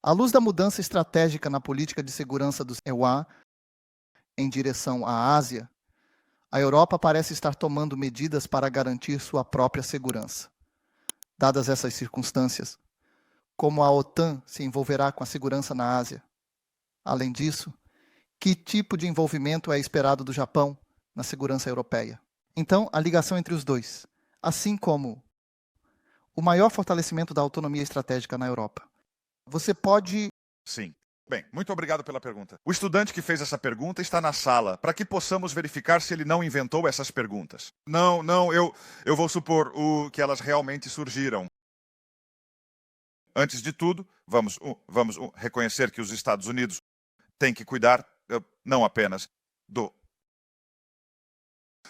À luz da mudança estratégica na política de segurança do EUA em direção à Ásia, a Europa parece estar tomando medidas para garantir sua própria segurança. Dadas essas circunstâncias, como a OTAN se envolverá com a segurança na Ásia? Além disso, que tipo de envolvimento é esperado do Japão na segurança europeia? Então, a ligação entre os dois, assim como o maior fortalecimento da autonomia estratégica na Europa. Você pode... Sim. Bem, muito obrigado pela pergunta. O estudante que fez essa pergunta está na sala, para que possamos verificar se ele não inventou essas perguntas. Não, eu vou supor que elas realmente surgiram. Antes de tudo, vamos reconhecer que os Estados Unidos têm que cuidar não apenas do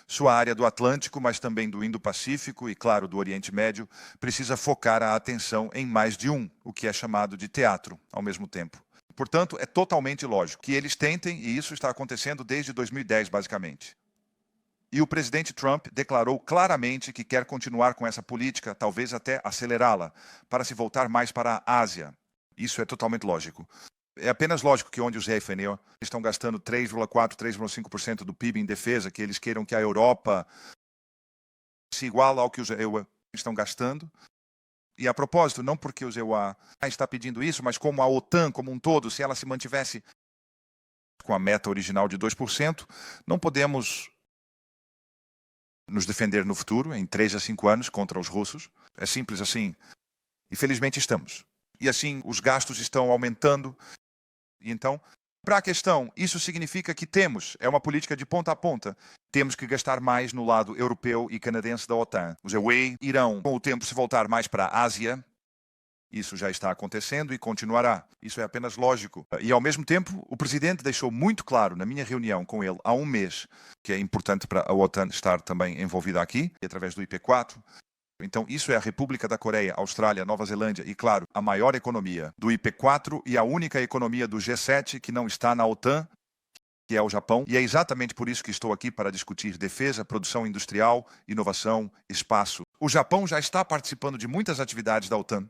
sua área do Atlântico, mas também do Indo-Pacífico e, claro, do Oriente Médio, precisa focar a atenção em mais de o que é chamado de teatro, ao mesmo tempo. Portanto, é totalmente lógico que eles tentem, e isso está acontecendo desde 2010, basicamente. E o presidente Trump declarou claramente que quer continuar com essa política, talvez até acelerá-la, para se voltar mais para a Ásia. Isso é totalmente lógico. É apenas lógico que onde os FNO estão gastando 3,4%, 3,5% do PIB em defesa, que eles queiram que a Europa se iguale ao que os EUA estão gastando. E a propósito, não porque os EUA está pedindo isso, mas como a OTAN como um todo, se ela se mantivesse com a meta original de 2%, não podemos nos defender no futuro, em 3 a 5 anos, contra os russos. É simples assim. E felizmente estamos. E assim, os gastos estão aumentando. E então, para a questão, isso significa que é uma política de ponta a ponta. Temos que gastar mais no lado europeu e canadense da OTAN. Os EUA irão, com o tempo, se voltar mais para a Ásia. Isso já está acontecendo e continuará. Isso é apenas lógico. E, ao mesmo tempo, o presidente deixou muito claro, na minha reunião com ele há um mês, que é importante para a OTAN estar também envolvida aqui, através do IP4. Então, isso é a República da Coreia, Austrália, Nova Zelândia e, claro, a maior economia do IP4 e a única economia do G7 que não está na OTAN, que é o Japão. E é exatamente por isso que estou aqui para discutir defesa, produção industrial, inovação, espaço. O Japão já está participando de muitas atividades da OTAN.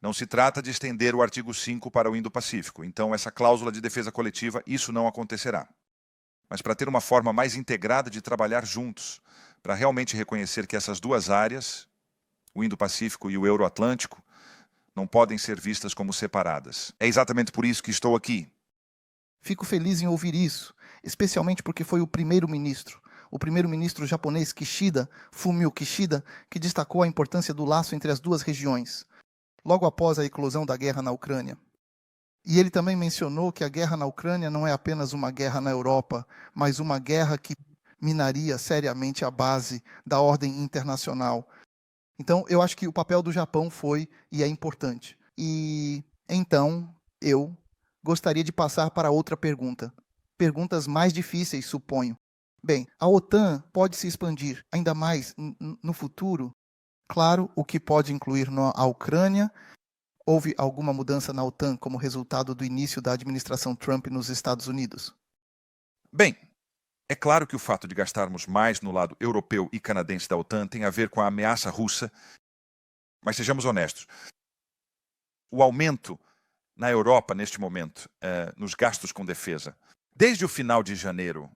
Não se trata de estender o artigo 5 para o Indo-Pacífico. Então, essa cláusula de defesa coletiva, isso não acontecerá. Mas para ter uma forma mais integrada de trabalhar juntos, para realmente reconhecer que essas duas áreas, o Indo-Pacífico e o Euro-Atlântico, não podem ser vistas como separadas. É exatamente por isso que estou aqui. Fico feliz em ouvir isso, especialmente porque foi o primeiro-ministro japonês Fumio Kishida, que destacou a importância do laço entre as duas regiões, logo após a eclosão da guerra na Ucrânia. E ele também mencionou que a guerra na Ucrânia não é apenas uma guerra na Europa, mas uma guerra que minaria seriamente a base da ordem internacional. Então, eu acho que o papel do Japão foi e é importante. E então, eu gostaria de passar para outra pergunta. Perguntas mais difíceis, suponho. Bem, a OTAN pode se expandir ainda mais no futuro? Claro, o que pode incluir a Ucrânia. Houve alguma mudança na OTAN como resultado do início da administração Trump nos Estados Unidos? Bem, é claro que o fato de gastarmos mais no lado europeu e canadense da OTAN tem a ver com a ameaça russa, mas sejamos honestos. O aumento na Europa, neste momento, nos gastos com defesa, desde o final de janeiro,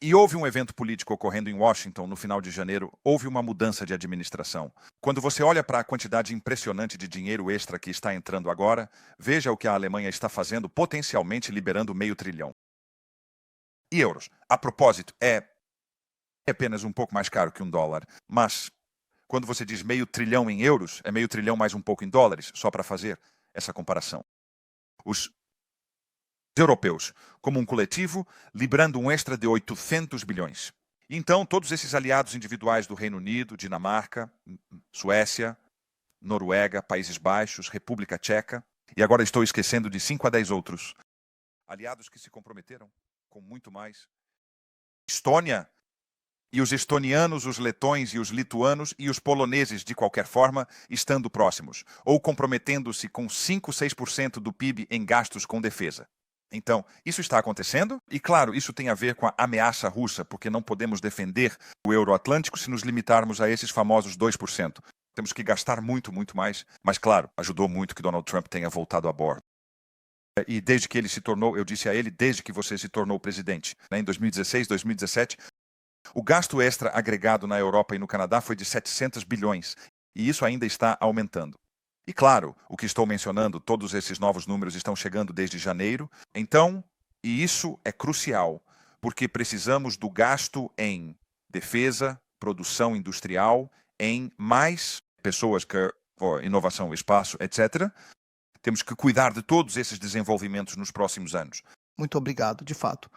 e houve um evento político ocorrendo em Washington no final de janeiro, houve uma mudança de administração. Quando você olha para a quantidade impressionante de dinheiro extra que está entrando agora, veja o que a Alemanha está fazendo, potencialmente liberando $500 bilhão. E euros. A propósito, é apenas um pouco mais caro que $1, mas quando você diz $500 bilhão em euros, é $500 bilhão mais um pouco em dólares, só para fazer essa comparação. Os europeus, como um coletivo, liberando um extra de 800 bilhões. Então, todos esses aliados individuais do Reino Unido, Dinamarca, Suécia, Noruega, Países Baixos, República Tcheca, e agora estou esquecendo de 5 a 10 outros, aliados que se comprometeram com muito mais. Estônia, e os estonianos, os letões e os lituanos e os poloneses, de qualquer forma, estando próximos, ou comprometendo-se com 5, 6% do PIB em gastos com defesa. Então, isso está acontecendo, e claro, isso tem a ver com a ameaça russa, porque não podemos defender o Euro-Atlântico se nos limitarmos a esses famosos 2%. Temos que gastar muito, muito mais, mas claro, ajudou muito que Donald Trump tenha voltado a bordo. E desde que ele se tornou, eu disse a ele, desde que você se tornou presidente, né, em 2016, 2017, o gasto extra agregado na Europa e no Canadá foi de 700 bilhões. E isso ainda está aumentando. E claro, o que estou mencionando, todos esses novos números estão chegando desde janeiro. Então, e isso é crucial, porque precisamos do gasto em defesa, produção industrial, em mais pessoas, inovação, espaço, etc. Temos que cuidar de todos esses desenvolvimentos nos próximos anos. Muito obrigado, de fato.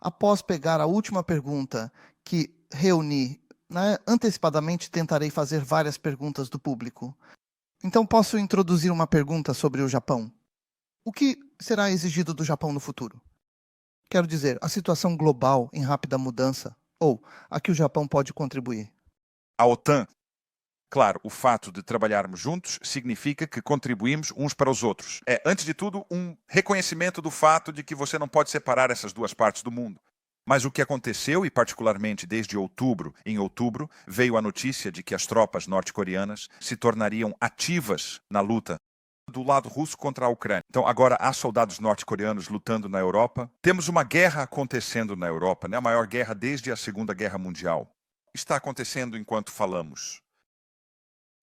Após pegar a última pergunta que reuni, né, antecipadamente tentarei fazer várias perguntas do público. Então posso introduzir uma pergunta sobre o Japão? O que será exigido do Japão no futuro? Quero dizer, a situação global em rápida mudança, ou a que o Japão pode contribuir? A OTAN, claro, o fato de trabalharmos juntos significa que contribuímos uns para os outros. É, antes de tudo, um reconhecimento do fato de que você não pode separar essas duas partes do mundo. Mas o que aconteceu, e particularmente desde outubro, em outubro, veio a notícia de que as tropas norte-coreanas se tornariam ativas na luta do lado russo contra a Ucrânia. Então, agora há soldados norte-coreanos lutando na Europa. Temos uma guerra acontecendo na Europa, né? A maior guerra desde a Segunda Guerra Mundial. Está acontecendo enquanto falamos.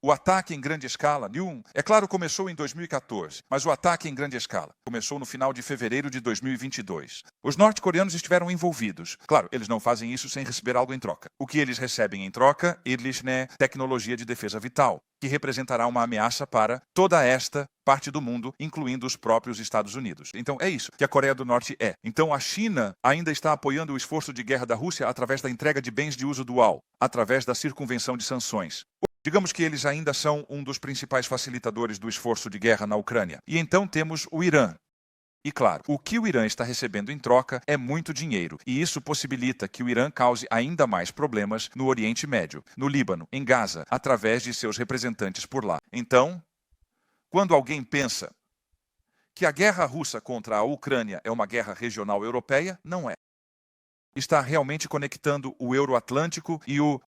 O ataque em grande escala, é claro, começou em 2014, mas o ataque em grande escala começou no final de fevereiro de 2022. Os norte-coreanos estiveram envolvidos. Claro, eles não fazem isso sem receber algo em troca. O que eles recebem em troca, tecnologia de defesa vital, que representará uma ameaça para toda esta parte do mundo, incluindo os próprios Estados Unidos. Então, é isso que a Coreia do Norte é. Então, a China ainda está apoiando o esforço de guerra da Rússia através da entrega de bens de uso dual, através da circunvenção de sanções. Digamos que eles ainda são um dos principais facilitadores do esforço de guerra na Ucrânia. E então temos o Irã. E claro, o que o Irã está recebendo em troca é muito dinheiro, e isso possibilita que o Irã cause ainda mais problemas no Oriente Médio, no Líbano, em Gaza, através de seus representantes por lá. Então, quando alguém pensa que a guerra russa contra a Ucrânia é uma guerra regional europeia, não é. Está realmente conectando o Euroatlântico e o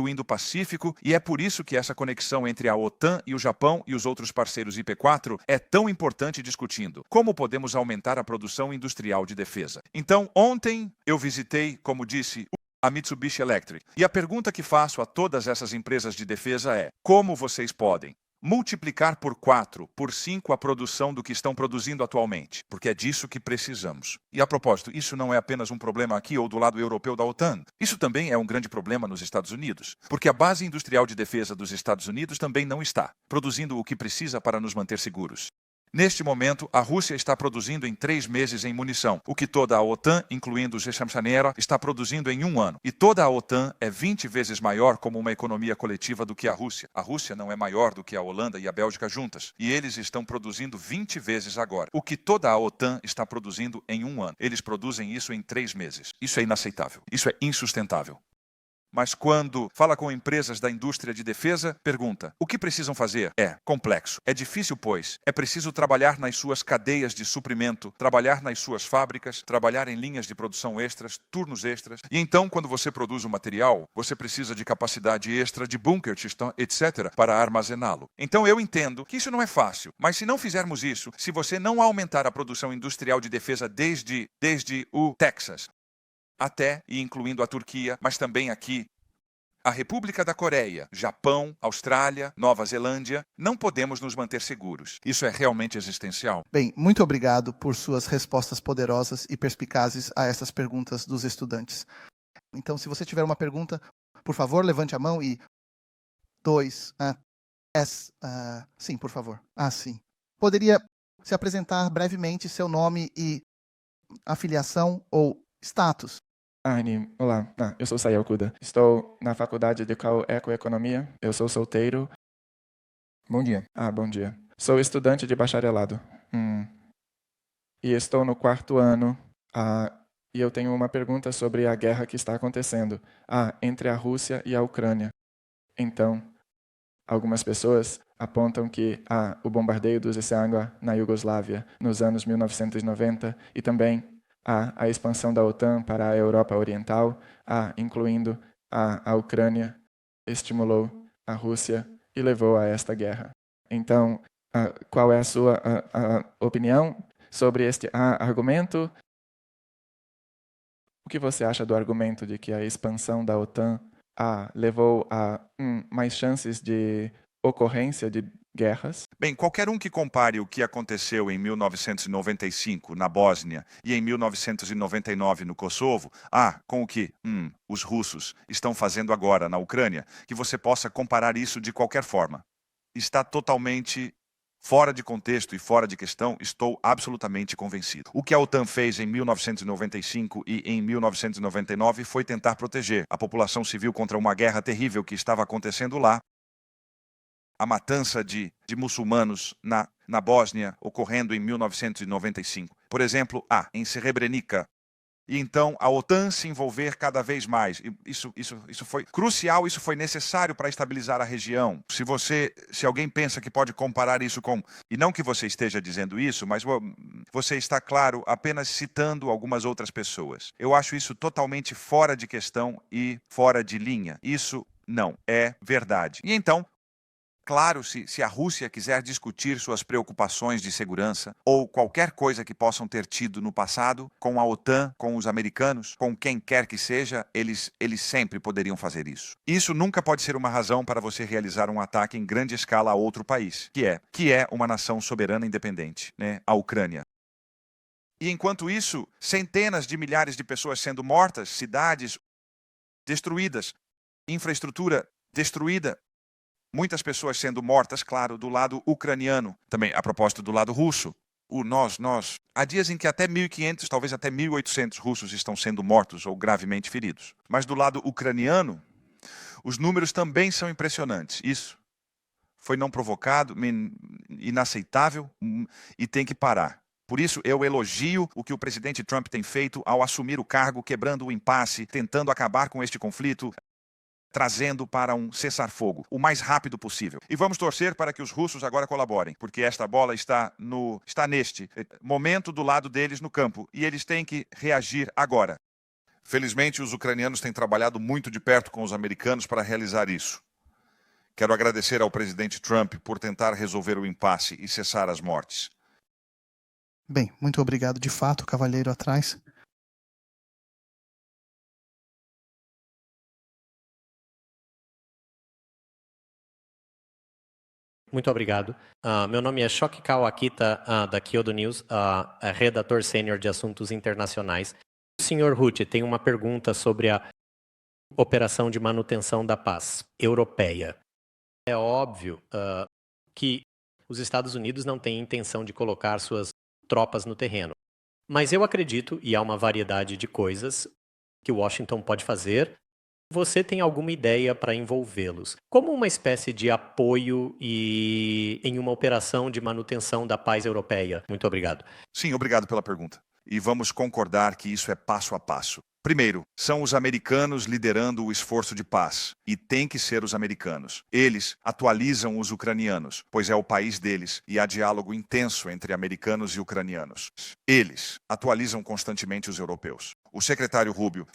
Indo-Pacífico, e é por isso que essa conexão entre a OTAN e o Japão e os outros parceiros IP4 é tão importante discutindo como podemos aumentar a produção industrial de defesa. Então, ontem eu visitei, como disse, a Mitsubishi Electric. E a pergunta que faço a todas essas empresas de defesa é: como vocês podem multiplicar por 4, por 5 a produção do que estão produzindo atualmente? Porque é disso que precisamos. E a propósito, isso não é apenas um problema aqui ou do lado europeu da OTAN. Isso também é um grande problema nos Estados Unidos. Porque a base industrial de defesa dos Estados Unidos também não está produzindo o que precisa para nos manter seguros. Neste momento, a Rússia está produzindo em 3 meses em munição, o que toda a OTAN, incluindo o Geshamshanera, está produzindo em 1 ano. E toda a OTAN é 20 vezes maior como uma economia coletiva do que a Rússia. A Rússia não é maior do que a Holanda e a Bélgica juntas. E eles estão produzindo 20 vezes agora, o que toda a OTAN está produzindo em 1 ano. Eles produzem isso em 3 meses. Isso é inaceitável. Isso é insustentável. Mas quando fala com empresas da indústria de defesa, pergunta: o que precisam fazer? É complexo. É difícil, pois. É preciso trabalhar nas suas cadeias de suprimento, trabalhar nas suas fábricas, trabalhar em linhas de produção extras, turnos extras. E então, quando você produz o material, você precisa de capacidade extra de bunker, etc., para armazená-lo. Então eu entendo que isso não é fácil. Mas se não fizermos isso, se você não aumentar a produção industrial de defesa desde o Texas até e incluindo a Turquia, mas também aqui a República da Coreia, Japão, Austrália, Nova Zelândia, não podemos nos manter seguros. Isso é realmente existencial. Bem, muito obrigado por suas respostas poderosas e perspicazes a essas perguntas dos estudantes. Então, se você tiver uma pergunta, por favor, levante a mão e... sim, por favor. Sim. Poderia se apresentar brevemente seu nome e afiliação ou status? Olá, eu sou Sayao Kuda. Estou na faculdade de Ecoeconomia. Eu sou solteiro. Bom dia. Bom dia. Sou estudante de bacharelado. E estou no 4º ano. E eu tenho uma pergunta sobre a guerra que está acontecendo entre a Rússia e a Ucrânia. Então, algumas pessoas apontam que o bombardeio dos Issangua na Iugoslávia nos anos 1990 e também a expansão da OTAN para a Europa Oriental, incluindo a Ucrânia, estimulou a Rússia e levou a esta guerra. Então, qual é a sua opinião sobre este argumento. O que você acha do argumento de que a expansão da OTAN levou a mais chances de ocorrência de guerras? Bem, qualquer um que compare o que aconteceu em 1995 na Bósnia e em 1999 no Kosovo, com o que os russos estão fazendo agora na Ucrânia, que você possa comparar isso de qualquer forma, está totalmente fora de contexto e fora de questão, estou absolutamente convencido. O que a OTAN fez em 1995 e em 1999 foi tentar proteger a população civil contra uma guerra terrível que estava acontecendo lá. A matança de muçulmanos na Bósnia ocorrendo em 1995. Por exemplo, em Srebrenica. E então a OTAN se envolver cada vez mais. Isso foi crucial, isso foi necessário para estabilizar a região. Se alguém pensa que pode comparar isso com... E não que você esteja dizendo isso, mas você está, claro, apenas citando algumas outras pessoas. Eu acho isso totalmente fora de questão e fora de linha. Isso não é verdade. E então... Claro, se a Rússia quiser discutir suas preocupações de segurança ou qualquer coisa que possam ter tido no passado, com a OTAN, com os americanos, com quem quer que seja, eles sempre poderiam fazer isso. Isso nunca pode ser uma razão para você realizar um ataque em grande escala a outro país, que é uma nação soberana independente, né? A Ucrânia. E enquanto isso, centenas de milhares de pessoas sendo mortas, cidades destruídas, infraestrutura destruída, muitas pessoas sendo mortas, claro, do lado ucraniano. Também, a propósito do lado russo. Há dias em que até 1.500, talvez até 1.800 russos estão sendo mortos ou gravemente feridos. Mas do lado ucraniano, os números também são impressionantes. Isso foi não provocado, inaceitável e tem que parar. Por isso, eu elogio o que o presidente Trump tem feito ao assumir o cargo, quebrando o impasse, tentando acabar com este conflito, trazendo para um cessar-fogo o mais rápido possível. E vamos torcer para que os russos agora colaborem, porque esta bola está neste momento do lado deles no campo, e eles têm que reagir agora. Felizmente, os ucranianos têm trabalhado muito de perto com os americanos para realizar isso. Quero agradecer ao presidente Trump por tentar resolver o impasse e cessar as mortes. Bem, muito obrigado de fato, cavalheiro atrás. Muito obrigado. Meu nome é Shoki Kawakita, da Kyodo News, redator sênior de assuntos internacionais. O senhor Rutte tem uma pergunta sobre a operação de manutenção da paz europeia. É óbvio que os Estados Unidos não têm intenção de colocar suas tropas no terreno. Mas eu acredito, e há uma variedade de coisas que Washington pode fazer. Você tem alguma ideia para envolvê-los? Como uma espécie de apoio em uma operação de manutenção da paz europeia? Muito obrigado. Sim, obrigado pela pergunta. E vamos concordar que isso é passo a passo. Primeiro, são os americanos liderando o esforço de paz. E tem que ser os americanos. Eles atualizam os ucranianos, pois é o país deles e há diálogo intenso entre americanos e ucranianos. Eles atualizam constantemente os europeus. O secretário Rubio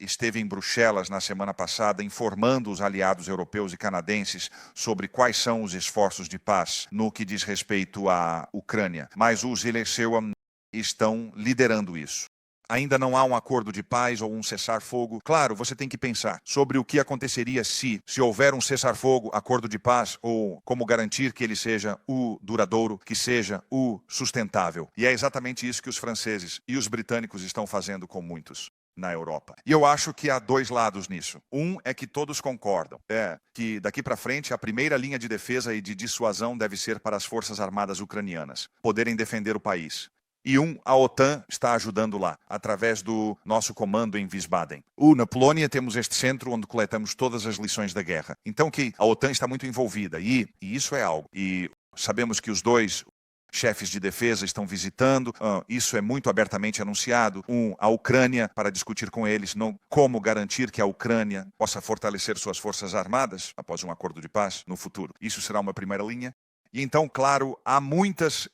esteve em Bruxelas na semana passada informando os aliados europeus e canadenses sobre quais são os esforços de paz no que diz respeito à Ucrânia. Mas os Eleceu estão liderando isso. Ainda não há um acordo de paz ou um cessar-fogo. Claro, você tem que pensar sobre o que aconteceria se houver um cessar-fogo, acordo de paz, ou como garantir que ele seja o duradouro, que seja o sustentável. E é exatamente isso que os franceses e os britânicos estão fazendo com muitos na Europa. E eu acho que há dois lados nisso. Um é que todos concordam. Que daqui para frente a primeira linha de defesa e de dissuasão deve ser para as forças armadas ucranianas poderem defender o país. E a OTAN está ajudando lá, através do nosso comando em Wiesbaden. Na Polônia temos este centro onde coletamos todas as lições da guerra. Então que a OTAN está muito envolvida, e isso é algo. E sabemos que os dois chefes de defesa estão visitando, isso é muito abertamente anunciado, a Ucrânia, para discutir com eles como garantir que a Ucrânia possa fortalecer suas forças armadas após um acordo de paz no futuro. Isso será uma primeira linha. E então, claro, há muitas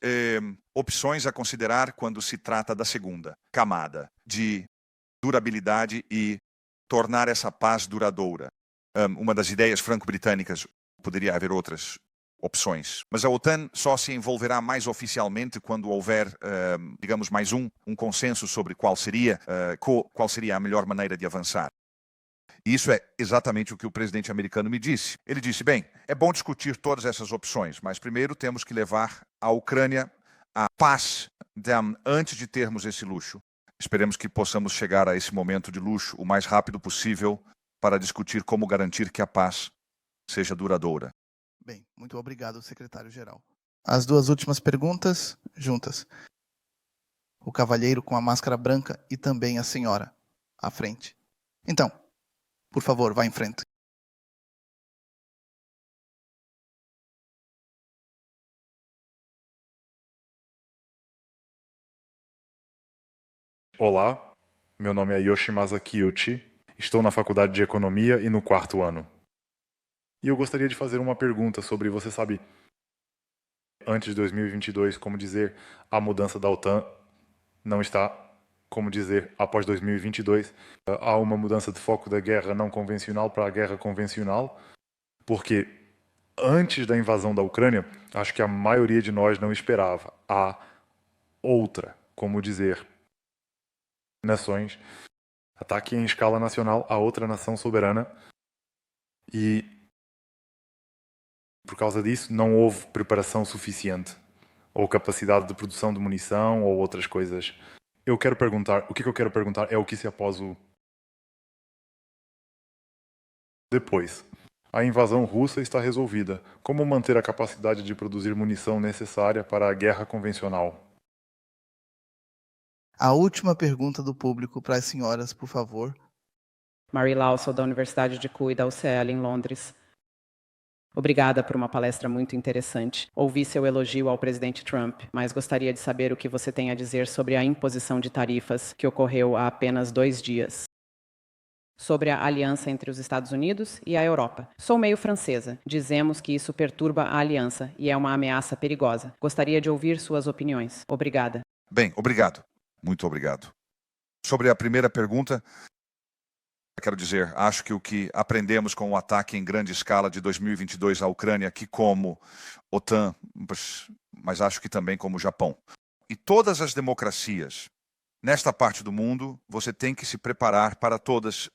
opções a considerar quando se trata da segunda camada de durabilidade e tornar essa paz duradoura. Uma das ideias franco-britânicas, poderia haver outras opções. Mas a OTAN só se envolverá mais oficialmente quando houver, digamos, mais um consenso sobre qual seria a melhor maneira de avançar. E isso é exatamente o que o presidente americano me disse. Ele disse, bem, é bom discutir todas essas opções, mas primeiro temos que levar a Ucrânia à paz antes de termos esse luxo. Esperemos que possamos chegar a esse momento de luxo o mais rápido possível para discutir como garantir que a paz seja duradoura. Bem, muito obrigado, secretário-geral. As duas últimas perguntas juntas. O cavalheiro com a máscara branca e também a senhora à frente. Então, por favor, vá em frente. Olá, meu nome é Yoshimasa Kiyuchi, estou na Faculdade de Economia e no 4º ano. E eu gostaria de fazer uma pergunta sobre, você sabe, antes de 2022, como dizer, a mudança da OTAN não está, como dizer, após 2022, há uma mudança de foco da guerra não convencional para a guerra convencional, porque antes da invasão da Ucrânia, acho que a maioria de nós não esperava a outra, como dizer, nações, ataque em escala nacional a outra nação soberana e por causa disso não houve preparação suficiente ou capacidade de produção de munição ou outras coisas. Eu quero perguntar, o que eu quero perguntar é o que se após o depois. A invasão russa está resolvida. Como manter a capacidade de produzir munição necessária para a guerra convencional? A última pergunta do público para as senhoras, por favor. Mary Lawson, da Universidade de Kew e da UCL em Londres. Obrigada por uma palestra muito interessante. Ouvi seu elogio ao presidente Trump, mas gostaria de saber o que você tem a dizer sobre a imposição de tarifas que ocorreu há apenas 2 dias. Sobre a aliança entre os Estados Unidos e a Europa. Sou meio francesa. Dizemos que isso perturba a aliança e é uma ameaça perigosa. Gostaria de ouvir suas opiniões. Obrigada. Bem, obrigado. Muito obrigado. Sobre a primeira pergunta, quero dizer, acho que o que aprendemos com o ataque em grande escala de 2022 à Ucrânia, que como OTAN, mas acho que também como Japão. E todas as democracias, nesta parte do mundo, você tem que se preparar para todas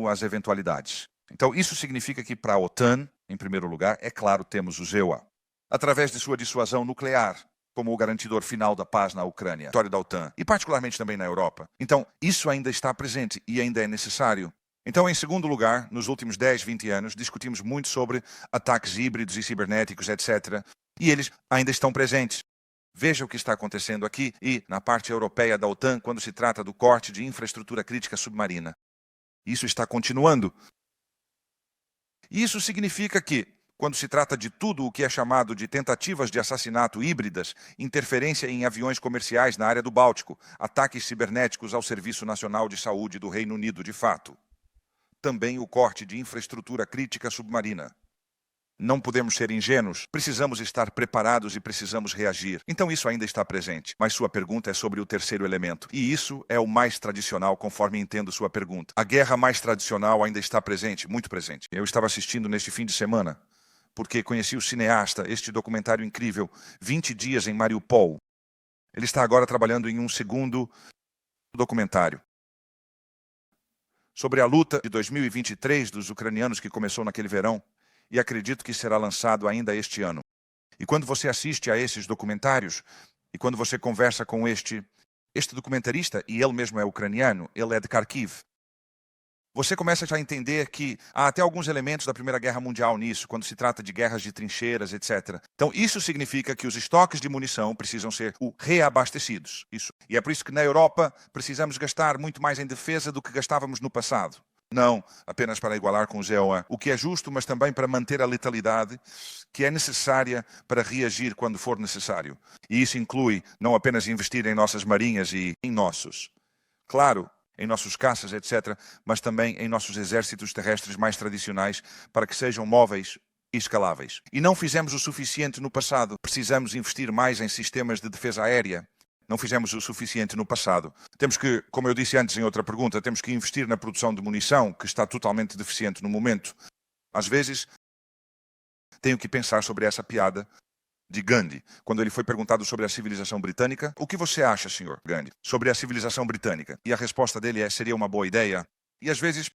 as eventualidades. Então, isso significa que para a OTAN, em primeiro lugar, é claro, temos o ZEUA, através de sua dissuasão nuclear, como o garantidor final da paz na Ucrânia, território da OTAN, e particularmente também na Europa. Então, isso ainda está presente e ainda é necessário. Então, em segundo lugar, nos últimos 10, 20 anos, discutimos muito sobre ataques híbridos e cibernéticos, etc. E eles ainda estão presentes. Veja o que está acontecendo aqui e na parte europeia da OTAN, quando se trata do corte de infraestrutura crítica submarina. Isso está continuando. Isso significa que, quando se trata de tudo o que é chamado de tentativas de assassinato híbridas, interferência em aviões comerciais na área do Báltico, ataques cibernéticos ao Serviço Nacional de Saúde do Reino Unido de fato. Também o corte de infraestrutura crítica submarina. Não podemos ser ingênuos, precisamos estar preparados e precisamos reagir. Então isso ainda está presente. Mas sua pergunta é sobre o terceiro elemento. E isso é o mais tradicional, conforme entendo sua pergunta. A guerra mais tradicional ainda está presente, muito presente. Eu estava assistindo neste fim de semana, porque conheci o cineasta, este documentário incrível, 20 dias em Mariupol. Ele está agora trabalhando em um segundo documentário sobre a luta de 2023 dos ucranianos que começou naquele verão e acredito que será lançado ainda este ano. E quando você assiste a esses documentários e quando você conversa com este documentarista, e ele mesmo é ucraniano, ele é de Kharkiv, você começa já a entender que há até alguns elementos da Primeira Guerra Mundial nisso, quando se trata de guerras de trincheiras, etc. Então, isso significa que os estoques de munição precisam ser reabastecidos. Isso. E é por isso que na Europa precisamos gastar muito mais em defesa do que gastávamos no passado. Não apenas para igualar com o ZEUA, o que é justo, mas também para manter a letalidade que é necessária para reagir quando for necessário. E isso inclui não apenas investir em nossas marinhas e em nossos. Claro, em nossos caças, etc., mas também em nossos exércitos terrestres mais tradicionais para que sejam móveis e escaláveis. E não fizemos o suficiente no passado. Precisamos investir mais em sistemas de defesa aérea. Não fizemos o suficiente no passado. Temos que, como eu disse antes em outra pergunta, temos que investir na produção de munição, que está totalmente deficiente no momento. Às vezes, tenho que pensar sobre essa piada de Gandhi, quando ele foi perguntado sobre a civilização britânica. O que você acha, senhor Gandhi, sobre a civilização britânica? E a resposta dele é: seria uma boa ideia. E às vezes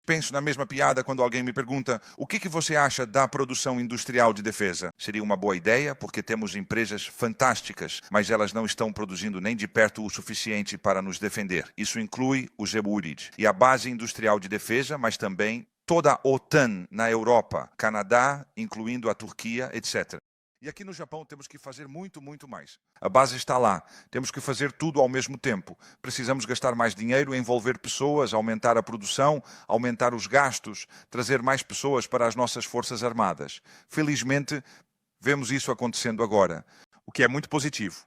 penso na mesma piada quando alguém me pergunta: o que você acha da produção industrial de defesa? Seria uma boa ideia, porque temos empresas fantásticas, mas elas não estão produzindo nem de perto o suficiente para nos defender. Isso inclui o Zeburid e a base industrial de defesa, mas também toda a OTAN na Europa, Canadá, incluindo a Turquia, etc. E aqui no Japão temos que fazer muito, muito mais. A base está lá. Temos que fazer tudo ao mesmo tempo. Precisamos gastar mais dinheiro, envolver pessoas, aumentar a produção, aumentar os gastos, trazer mais pessoas para as nossas forças armadas. Felizmente, vemos isso acontecendo agora, o que é muito positivo.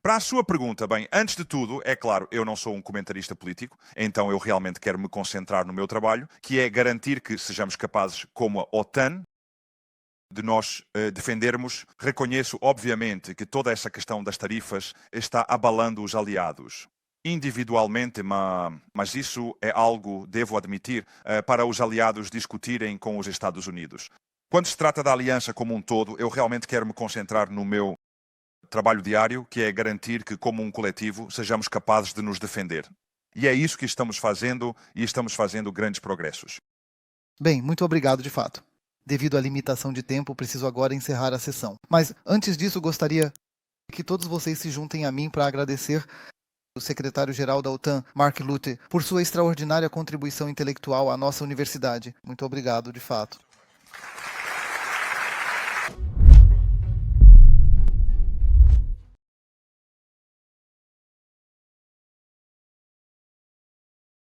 Para a sua pergunta, bem, antes de tudo, é claro, eu não sou um comentarista político, então eu realmente quero me concentrar no meu trabalho, que é garantir que sejamos capazes, como a OTAN, de nós defendermos. Reconheço, obviamente, que toda essa questão das tarifas está abalando os aliados individualmente, mas isso é algo, devo admitir, para os aliados discutirem com os Estados Unidos. Quando se trata da aliança como um todo, eu realmente quero me concentrar no meu trabalho diário, que é garantir que, como um coletivo, sejamos capazes de nos defender. E é isso que estamos fazendo, e estamos fazendo grandes progressos. Bem, muito obrigado de fato. Devido à limitação de tempo, preciso agora encerrar a sessão. Mas, antes disso, gostaria que todos vocês se juntem a mim para agradecer o secretário-geral da OTAN, Mark Rutte, por sua extraordinária contribuição intelectual à nossa universidade. Muito obrigado, de fato.